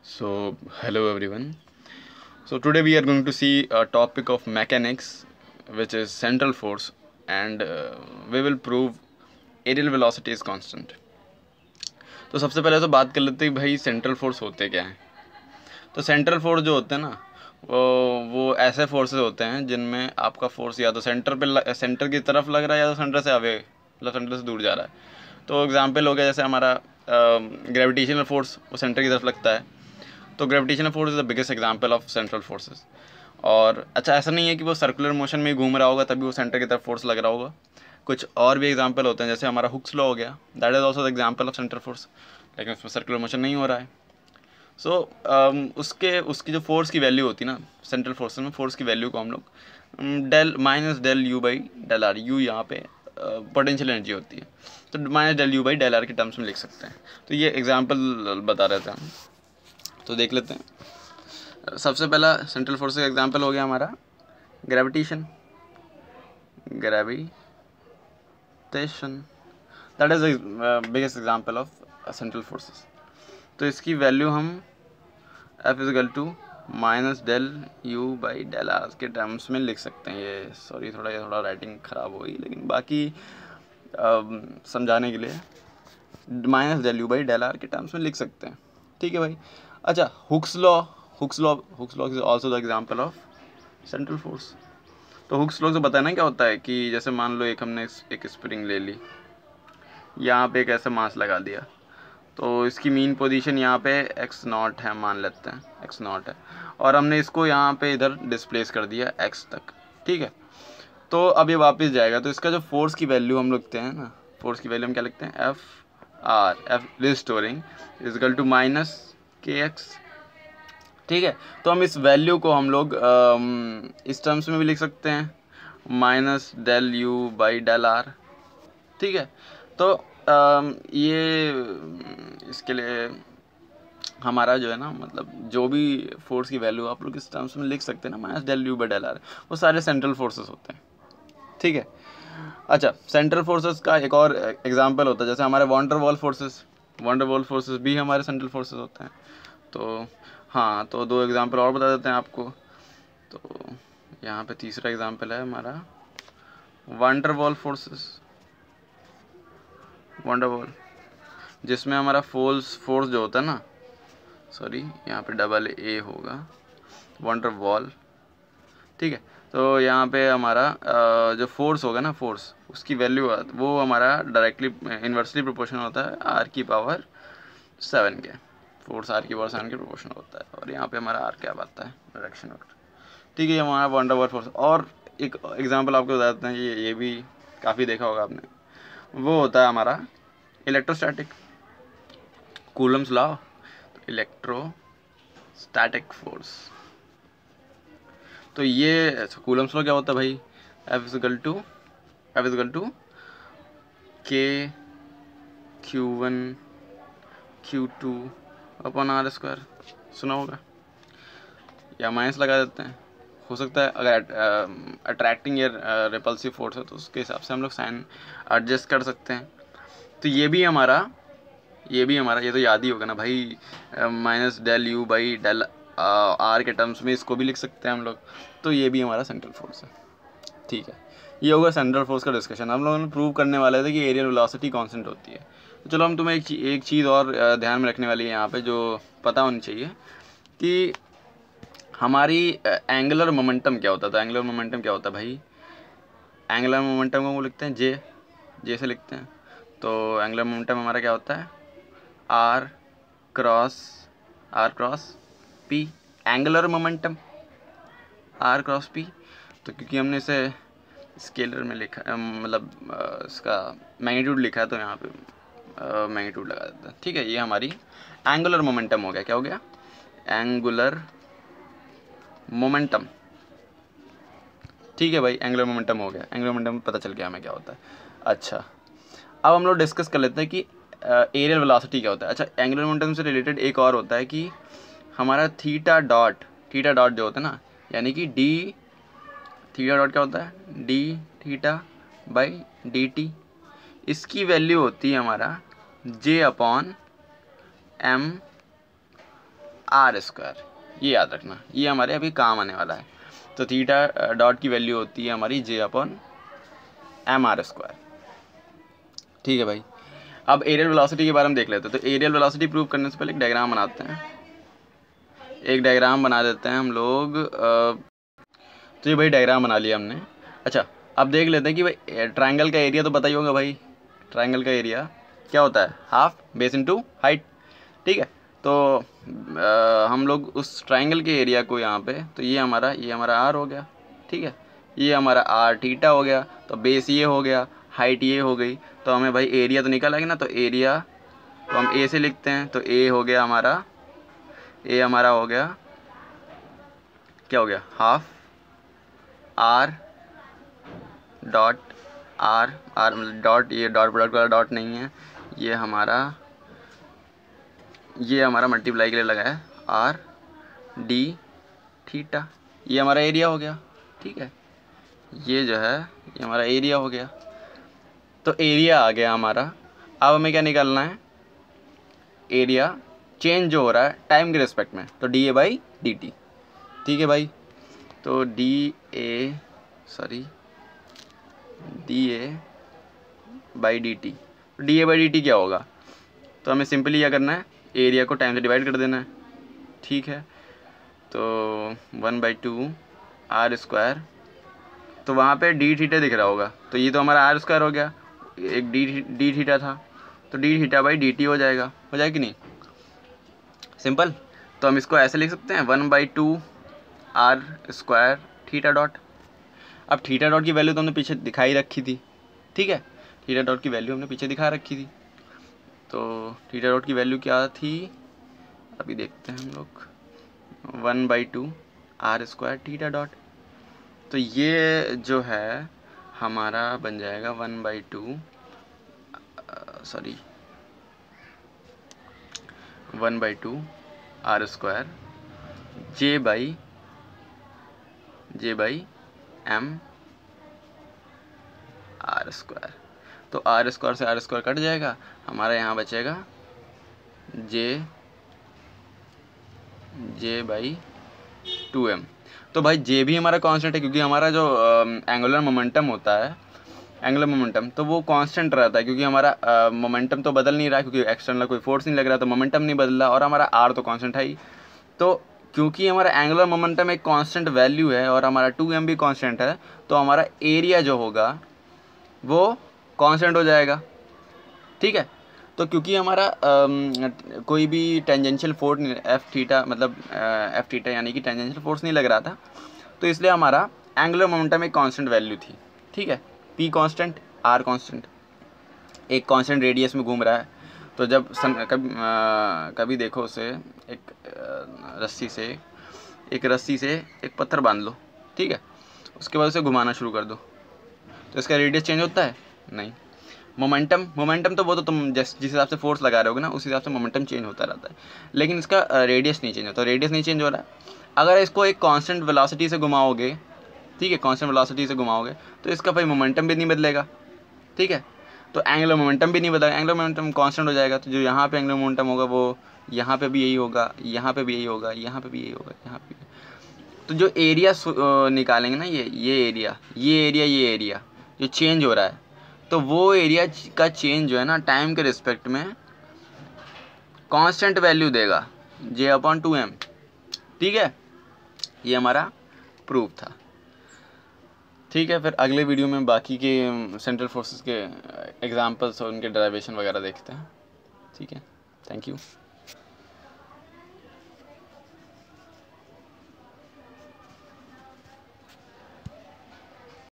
So, hello everyone. So, today we are going to see a topic of mechanics, which is central force, and we will prove aerial velocity is constant. तो सबसे पहले तो बात कर लेते हैं भाई सेंट्रल फोर्स होते क्या हैं। तो सेंट्रल फोर्स जो होते हैं ना वो ऐसे फोर्सेस होते हैं जिनमें आपका फोर्स या तो सेंटर की तरफ लग रहा है या तो सेंटर से अवे मतलब सेंटर से दूर जा रहा है। तो एग्जांपल हो गया जैसे हमारा ग्रेविटेशनल फोर्स वो सेंटर की तरफ लगता है। तो gravitational force is the biggest example of central forces. और अच्छा ऐसा नहीं है कि वो सर्कुलर मोशन में ही घूम रहा होगा तभी वो सेंटर की तरफ फोर्स लग रहा होगा। कुछ और भी एग्जांपल होते हैं जैसे हमारा हुक्स लॉ हो गया, that is also the example of central force, लेकिन उसमें सर्कुलर मोशन नहीं हो रहा है। सो उसकी जो फोर्स की वैल्यू होती है ना सेंट्रल फोर्स में, फोर्स की वैल्यू को हम लोग del minus del U by del R, U यहाँ पे पोटेंशियल एनर्जी होती है, तो minus del U by del R के टर्म्स में लिख सकते हैं। तो ये एग्जांपल बता रहे थे हम, तो देख लेते हैं। सबसे पहला सेंट्रल फोर्स का एग्जांपल हो गया हमारा gravitation, that is biggest example of central forces. तो इसकी वैल्यू हम F is equal to minus del U by del R के टर्म्स में लिख सकते हैं। ये सॉरी थोड़ा राइटिंग ख़राब हो गई, लेकिन बाकी समझाने के लिए minus del U by del R के टर्म्स में लिख सकते हैं। ठीक है भाई। अच्छा, Hooke's law is also the example of central force. तो हुक्स लॉ से बताना क्या होता है कि जैसे मान लो हमने एक स्प्रिंग ले ली, यहाँ पे एक ऐसा मास लगा दिया, तो इसकी मीन पोजीशन यहाँ पे x नॉट है, मान लेते हैं x नॉट है, और हमने इसको यहाँ पे इधर डिस्प्लेस कर दिया x तक। ठीक है, तो अब ये वापस जाएगा, तो इसका जो फोर्स की वैल्यू हम लिखते हैं ना, फोर्स की वैल्यू हम क्या लिखते हैं, F restoring is equal to minus K X. ठीक है, तो हम इस वैल्यू को हम लोग इस टर्म्स में भी लिख सकते हैं, minus del U by del R. ठीक है, तो ये इसके लिए हमारा जो है ना, मतलब जो भी फोर्स की वैल्यू आप लोग इस टर्म्स में लिख सकते हैं ना, minus del U by del R, वो सारे सेंट्रल फोर्सेस होते हैं। ठीक है। अच्छा, सेंट्रल फोर्सेस का एक और एग्जांपल होता है जैसे हमारे वांडर वॉल फोर्सेस भी हमारे सेंट्रल फोर्सेस होते हैं। तो हाँ, तो दो एग्जांपल और बता देते हैं आपको। तो यहाँ पे तीसरा एग्जांपल है हमारा वांडर वॉल, जिसमें हमारा फोर्स जो होता है ना, सॉरी यहाँ पे डबल ए होगा, वांडर वॉल। ठीक है, तो यहाँ पे हमारा जो फोर्स होगा ना, फोर्स उसकी वैल्यू वो हमारा डायरेक्टली इन्वर्सली प्रोपोर्शनल होता है आर की पावर 7 के। फोर्स आर की पावर 7 के प्रोपोर्शनल होता है, और यहाँ पे हमारा आर क्या आता है, डायरेक्शन वेक्टर। ठीक है, ये हमारा वन ओवर फोर्स। और एक एग्जांपल आपको बता देते हैं, ये भी काफ़ी देखा होगा आपने, वो होता है हमारा इलेक्ट्रोस्टैटिक, कूलम्स लॉ। तो इलेक्ट्रोस्टैटिक फोर्स, तो ये कूलम्स लॉ क्या होता है भाई, एफ इज इक्वल टू के Q1 Q2 upon are square, सुना होगा, या माइनस लगा देते हैं। हो सकता है अगर अट्रैक्टिंग या रिपल्सिव फोर्स है तो उसके हिसाब से हम लोग साइन एडजस्ट कर सकते हैं। तो ये तो याद ही होगा ना भाई, minus del U by del R के टर्म्स में इसको भी लिख सकते हैं हम लोग। तो ये भी हमारा सेंट्रल फोर्स है। ठीक है, ये होगा सेंट्रल फोर्स का डिस्कशन। हम लोगों ने प्रूव करने वाले थे कि एरियल वेलोसिटी कांस्टेंट होती है। तो चलो हम तुम्हें एक चीज़ और ध्यान में रखने वाली है यहाँ पे, जो पता होनी चाहिए कि हमारी एंगुलर मोमेंटम क्या होता है। तो एंगुलर मोमेंटम क्या होता है भाई, एंगुलर मोमेंटम को लिखते हैं जे से लिखते हैं। तो एंगुलर मोमेंटम हमारा क्या होता है, R cross P, angular momentum R cross P. तो क्योंकि हमने इसे स्केलर में लिखा, मतलब इसका मैग्नीट्यूड लिखा है, तो यहाँ पे मैग्नीट्यूड लगा देते हैं। ठीक है, ये हमारी एंगुलर मोमेंटम हो गया। क्या हो गया, एंगुलर मोमेंटम। ठीक है भाई, एंगुलर मोमेंटम हो गया, एंगुलर मोमेंटम पता चल गया हमें क्या होता है। अच्छा, अब हम लोग डिस्कस कर लेते हैं कि एरियल वेलोसिटी क्या होता है। अच्छा, एंगुलर मोमेंटम से रिलेटेड एक और होता है कि हमारा थीटा डॉट जो होता है ना, यानी कि थीटा डॉट क्या होता है, D theta by D T, इसकी वैल्यू होती है हमारा J upon M R square, ये याद रखना, ये हमारे अभी काम आने वाला है। तो थीटा डॉट की वैल्यू होती है हमारी J upon M R square. ठीक है भाई, अब एरियल वेलोसिटी के बारे में देख लेते हैं। तो एरियल वेलोसिटी प्रूव करने से पहले एक डायग्राम बनाते हैं, एक डायग्राम बना देते हैं हम लोग। तो ये भाई डायग्राम बना लिया हमने। अच्छा, अब देख लेते हैं कि भाई ट्रायंगल का एरिया तो पता ही होगा भाई, ट्रायंगल का एरिया क्या होता है, हाफ बेस इनटू हाइट। ठीक है, तो हम लोग उस ट्रायंगल के एरिया को यहाँ पे, तो ये हमारा आर हो गया। ठीक है, ये हमारा आर थीटा हो गया, तो बेस ये हो गया, हाइट ये हो गई। तो हमें भाई एरिया तो निकल आएगा ना, तो एरिया तो हम ए से लिखते हैं। तो ए हो गया हमारा, ए हमारा हो गया, क्या हो गया, half R dot R dot, ये डॉट प्रोडक्ट वाला डॉट नहीं है, ये हमारा मल्टीप्लाई के लिए लगा है, आर डी थीटा, ये हमारा एरिया हो गया। ठीक है, ये जो है ये हमारा एरिया हो गया। तो एरिया आ गया हमारा। अब हमें क्या निकालना है, एरिया चेंज जो हो रहा है टाइम के रिस्पेक्ट में, तो D A by D T. ठीक है भाई, तो D A by D T, D A by D T क्या होगा, तो हमें सिंपली क्या करना है, एरिया को टाइम से डिवाइड कर देना है। ठीक है, तो 1/2 आर स्क्वायर, तो वहाँ पे डी थीटा दिख रहा होगा, तो ये तो हमारा आर स्क्वायर हो गया, एक डी थीटा था, तो D theta by D T हो जाएगा कि नहीं, सिंपल। तो हम इसको ऐसे लिख सकते हैं 1/2 आर स्क्वायर थीटा डॉट। अब थीटा डॉट की वैल्यू तो हमने पीछे दिखाई रखी थी। ठीक है, थीटा डॉट की वैल्यू हमने पीछे दिखा रखी थी, तो थीटा डॉट की वैल्यू क्या थी, अभी देखते हैं हम लोग, 1/2 आर स्क्वायर थीटा डॉट। तो ये जो है हमारा बन जाएगा 1/2 R square J by M R square. तो आर स्क्वायर से आर स्क्वायर कट जाएगा, हमारा यहाँ बचेगा जे बाई 2m। तो भाई जे भी हमारा कांस्टेंट है, क्योंकि हमारा जो एंगुलर मोमेंटम होता है, एंगुलर मोमेंटम तो वो कांस्टेंट रहता है, क्योंकि हमारा मोमेंटम तो बदल नहीं रहा है, क्योंकि एक्सटर्नल कोई फोर्स नहीं लग रहा, तो मोमेंटम नहीं बदल रहा, और हमारा आर तो कांस्टेंट है ही। तो क्योंकि हमारा एंगुलर मोमेंटम एक कांस्टेंट वैल्यू है और हमारा 2m भी कांस्टेंट है, तो हमारा एरिया जो होगा वो कांस्टेंट हो जाएगा। ठीक है, तो क्योंकि हमारा कोई भी टेंजेंशियल फोर्स एफ थीटा यानी कि टेंजेंशियल फोर्स नहीं लग रहा था, तो इसलिए हमारा एंगुलर मोमेंटम एक कांस्टेंट वैल्यू थी। ठीक है, पी कांस्टेंट, आर कांस्टेंट, एक कांस्टेंट रेडियस में घूम रहा है। तो जब कभी देखो उसे एक रस्सी से एक पत्थर बांध लो, ठीक है, उसके बाद उसे घुमाना शुरू कर दो, तो इसका रेडियस चेंज होता है नहीं। मोमेंटम तो वो तो तुम जिस हिसाब से फोर्स लगा रहे होगे ना, उस हिसाब से मोमेंटम चेंज होता रहता है, लेकिन इसका रेडियस नहीं चेंज होता। रेडियस नहीं चेंज हो रहा है, अगर इसको एक कांस्टेंट वेलोसिटी से घुमाओगे, ठीक है, कांस्टेंट वेलोसिटी से घुमाओगे, तो इसका भाई मोमेंटम भी नहीं बदलेगा। ठीक है, तो एंगुलर मोमेंटम भी नहीं बदलेगा, एंगुलर मोमेंटम कांस्टेंट हो जाएगा। तो जो यहाँ पे एंगुलर मोमेंटम होगा वो यहाँ पे भी यही होगा, यहाँ पे भी यही होगा, यहाँ पे भी यही होगा, यहाँ पे। तो जो एरिया निकालेंगे ना, ये एरिया जो चेंज हो रहा है, तो वो एरिया का चेंज जो है ना टाइम के रिस्पेक्ट में कांस्टेंट वैल्यू देगा J/2m। ठीक है, ये हमारा प्रूफ था। ठीक है, फिर अगले वीडियो में बाकी के सेंट्रल फोर्सेस के एग्जांपल्स और उनके डेरिवेशन वगैरह देखते हैं। ठीक है, थैंक यू।